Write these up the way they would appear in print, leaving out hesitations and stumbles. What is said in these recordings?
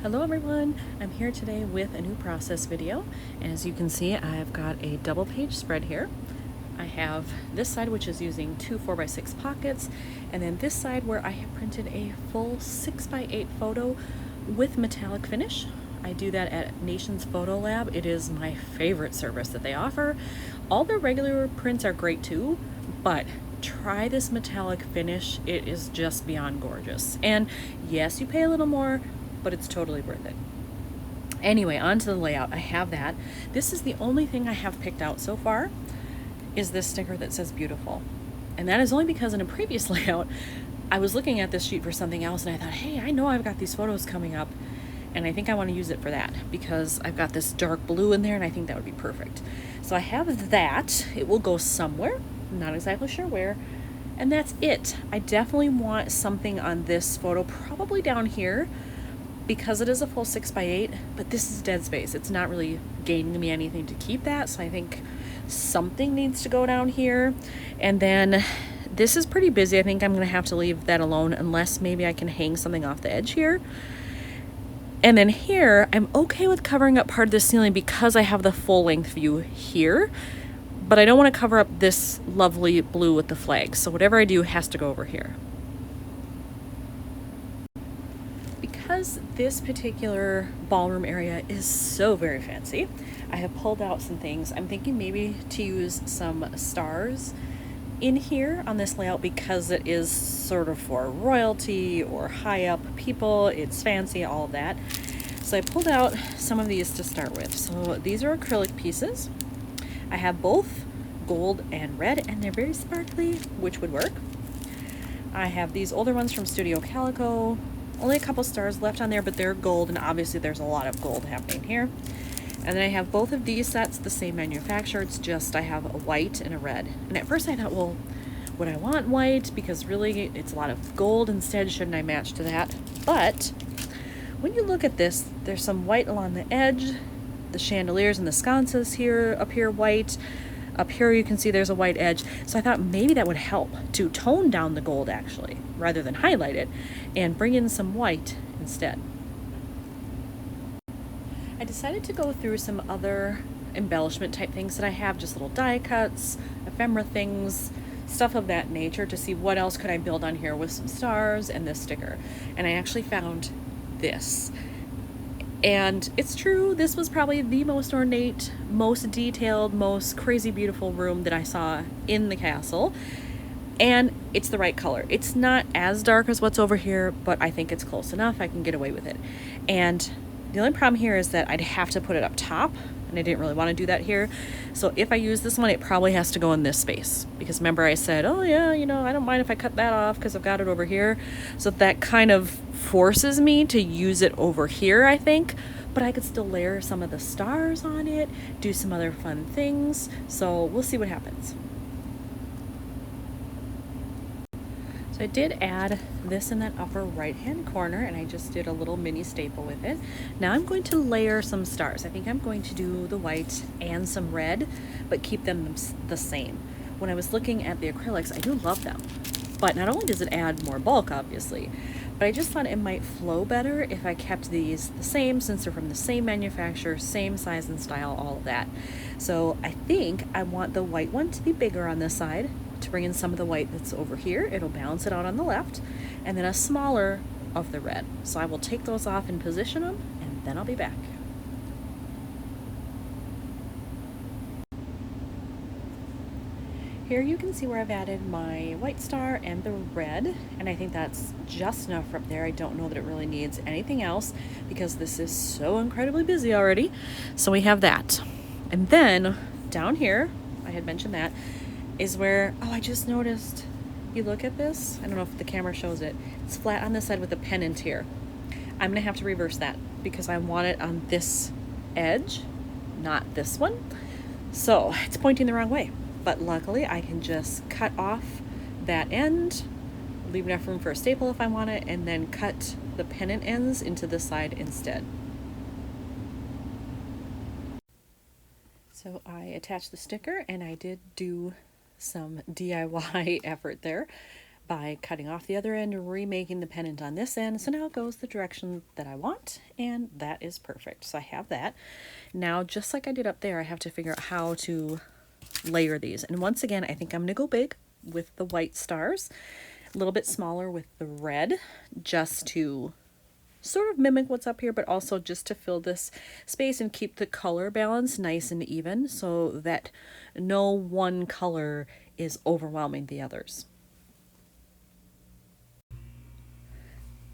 Hello everyone, I'm here today with a new process video, and as you can see I've got a double page spread here. I have this side which is using two 4x6 pockets, and then this side where I have printed a full 6x8 photo with metallic finish. I do that at Nations Photo Lab. It is my favorite service that they offer. All their regular prints are great too, but try this metallic finish. It is just beyond gorgeous. And yes, you pay a little more, but it's totally worth it. Anyway, on to the layout. I have that. This is the only thing I have picked out so far, is this sticker that says beautiful. And that is only because in a previous layout, I was looking at this sheet for something else and I thought, hey, I know I've got these photos coming up and I think I want to use it for that because I've got this dark blue in there and I think that would be perfect. So I have that. It will go somewhere. I'm not exactly sure where. And that's it. I definitely want something on this photo, probably down here, because it is a full 6x8, but this is dead space. It's not really gaining me anything to keep that, so I think something needs to go down here. And then this is pretty busy. I think I'm gonna have to leave that alone unless maybe I can hang something off the edge here. And then here, I'm okay with covering up part of the ceiling because I have the full length view here, but I don't want to cover up this lovely blue with the flags. So whatever I do has to go over here. Because this particular ballroom area is so very fancy, I have pulled out some things. I'm thinking maybe to use some stars in here on this layout because it is sort of for royalty or high up people. It's fancy, all of that. So I pulled out some of these to start with. So these are acrylic pieces. I have both gold and red, and they're very sparkly, which would work. I have these older ones from Studio Calico. Only a couple stars left on there, but they're gold, and obviously there's a lot of gold happening here. And then I have both of these sets, the same manufacturer. It's just I have a white and a red. And at first I thought, well, would I want white? Because really it's a lot of gold instead. Shouldn't I match to that? But when you look at this, there's some white along the edge. The chandeliers and the sconces here appear white. Up here you can see there's a white edge. So I thought maybe that would help to tone down the gold actually, rather than highlight it, and bring in some white instead. I decided to go through some other embellishment type things that I have, just little die cuts, ephemera things, stuff of that nature, to see what else could I build on here with some stars and this sticker. And I actually found this. And it's true, this was probably the most ornate, most detailed, most crazy beautiful room that I saw in the castle. And it's the right color. It's not as dark as what's over here, but I think it's close enough. I can get away with it. And the only problem here is that I'd have to put it up top, and I didn't really want to do that here. So if I use this one, it probably has to go in this space. Because remember I said, oh yeah, you know, I don't mind if I cut that off because I've got it over here. So that kind of forces me to use it over here, I think. But I could still layer some of the stars on it, do some other fun things. So we'll see what happens. So I did add this in that upper right hand corner, and I just did a little mini staple with it. Now I'm going to layer some stars. I think I'm going to do the white and some red, but keep them the same. When I was looking at the acrylics, I do love them, but not only does it add more bulk obviously, but I just thought it might flow better if I kept these the same, since they're from the same manufacturer, same size and style, all of that. So I think I want the white one to be bigger on this side, to bring in some of the white that's over here. It'll balance it out on the left, and then a smaller of the red. So I will take those off and position them, and then I'll be back. Here you can see where I've added my white star and the red, and I think that's just enough up there. I don't know that it really needs anything else because this is so incredibly busy already. So we have that. And then down here, I had mentioned that, is where, oh, I just noticed, you look at this, I don't know if the camera shows it, it's flat on this side with a pennant here. I'm gonna have to reverse that because I want it on this edge, not this one. So it's pointing the wrong way, but luckily I can just cut off that end, leave enough room for a staple if I want it, and then cut the pennant ends into this side instead. So I attached the sticker, and I did do some DIY effort there by cutting off the other end and remaking the pendant on this end. So now it goes the direction that I want, and that is perfect. So I have that. Now, just like I did up there, I have to figure out how to layer these. And once again, I think I'm gonna go big with the white stars, a little bit smaller with the red, just to sort of mimic what's up here, but also just to fill this space and keep the color balance nice and even so that no one color is overwhelming the others.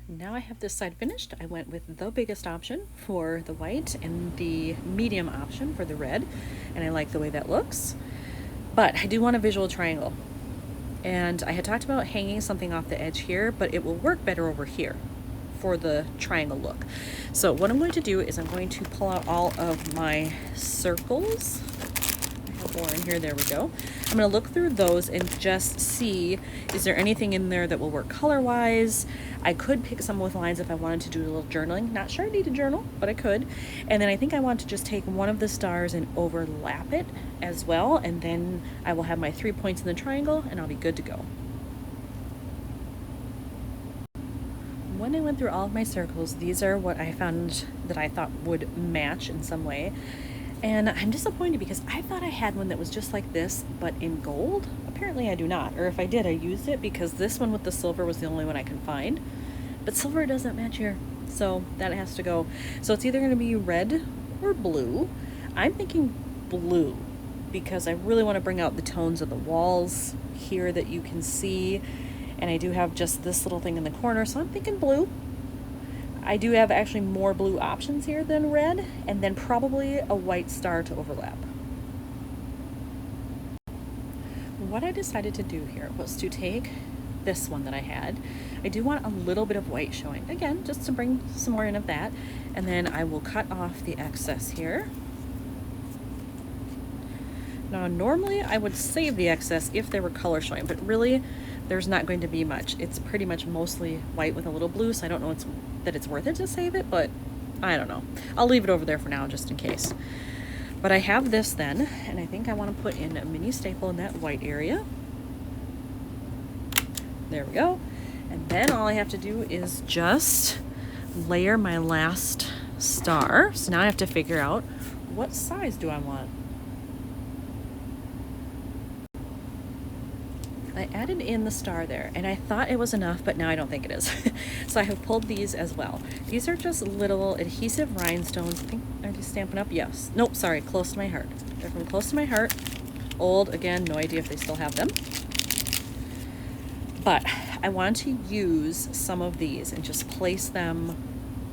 Now I have this side finished. I went with the biggest option for the white and the medium option for the red, and I like the way that looks. But I do want a visual triangle. And I had talked about hanging something off the edge here, but it will work better over here for the triangle look. So what I'm going to do is I'm going to pull out all of my circles. I have more in here, there we go. I'm gonna look through those and just see, is there anything in there that will work color-wise? I could pick some with lines if I wanted to do a little journaling. Not sure I need a journal, but I could. And then I think I want to just take one of the stars and overlap it as well, and then I will have my 3 points in the triangle and I'll be good to go. When I went through all of my circles, these are what I found that I thought would match in some way. And I'm disappointed because I thought I had one that was just like this, but in gold. Apparently I do not, or if I did, I used it because this one with the silver was the only one I could find. But silver doesn't match here, so that has to go. So it's either gonna be red or blue. I'm thinking blue because I really wanna bring out the tones of the walls here that you can see. And I do have just this little thing in the corner, so I'm thinking blue. I do have actually more blue options here than red, and then probably a white star to overlap. What I decided to do here was to take this one that I had. I do want a little bit of white showing, again, just to bring some more in of that, and then I will cut off the excess here. Now, normally I would save the excess if there were color showing, but really there's not going to be much. It's pretty much mostly white with a little blue, so I don't know that it's worth it to save it, but I don't know. I'll leave it over there for now just in case. But I have this then, and I think I want to put in a mini staple in that white area. There we go. And then all I have to do is just layer my last star. So now I have to figure out what size do I want. I added in the star there, and I thought it was enough, but now I don't think it is. So I have pulled these as well. These are just little adhesive rhinestones. I think, are these Stampin' Up? Yes. Nope, sorry, Close to My Heart. They're from Close to My Heart. Old, again, no idea if they still have them. But I want to use some of these and just place them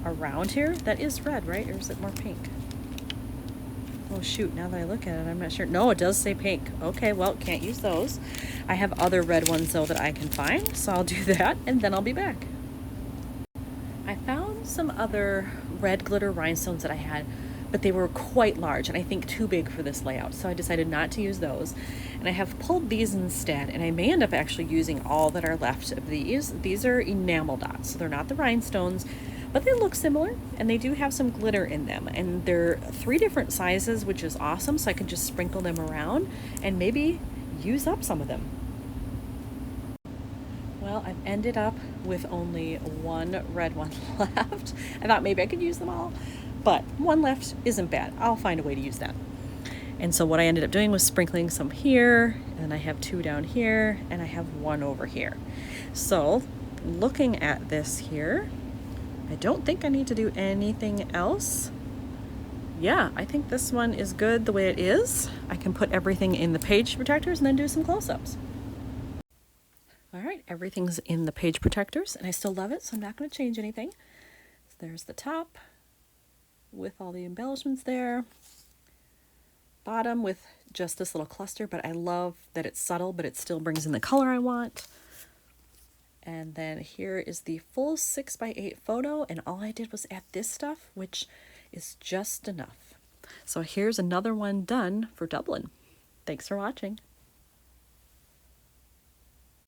around here. That is red, right? Or is it more pink? Oh shoot, now that I look at it, I'm not sure. No, it does say pink. Okay, well, can't use those. I have other red ones though that I can find, so I'll do that and then I'll be back. I found some other red glitter rhinestones that I had, but they were quite large and I think too big for this layout, so I decided not to use those. And I have pulled these instead, and I may end up actually using all that are left of these. These are enamel dots, so they're not the rhinestones, but they look similar, and they do have some glitter in them, and they're 3 different sizes, which is awesome, so I can just sprinkle them around and maybe use up some of them. Well, I've ended up with only one red one left. I thought maybe I could use them all, but one left isn't bad. I'll find a way to use that. And so what I ended up doing was sprinkling some here, and I have 2 down here, and I have 1 over here. So looking at this here, I don't think I need to do anything else. Yeah, I think this one is good the way it is. I can put everything in the page protectors and then do some close-ups. All right, everything's in the page protectors, and I still love it, so I'm not going to change anything. So there's the top with all the embellishments there. Bottom with just this little cluster, but I love that it's subtle, but it still brings in the color I want. And then here is the full 6x8 photo, and all I did was add this stuff, which is just enough. So here's another one done for Dublin. Thanks for watching.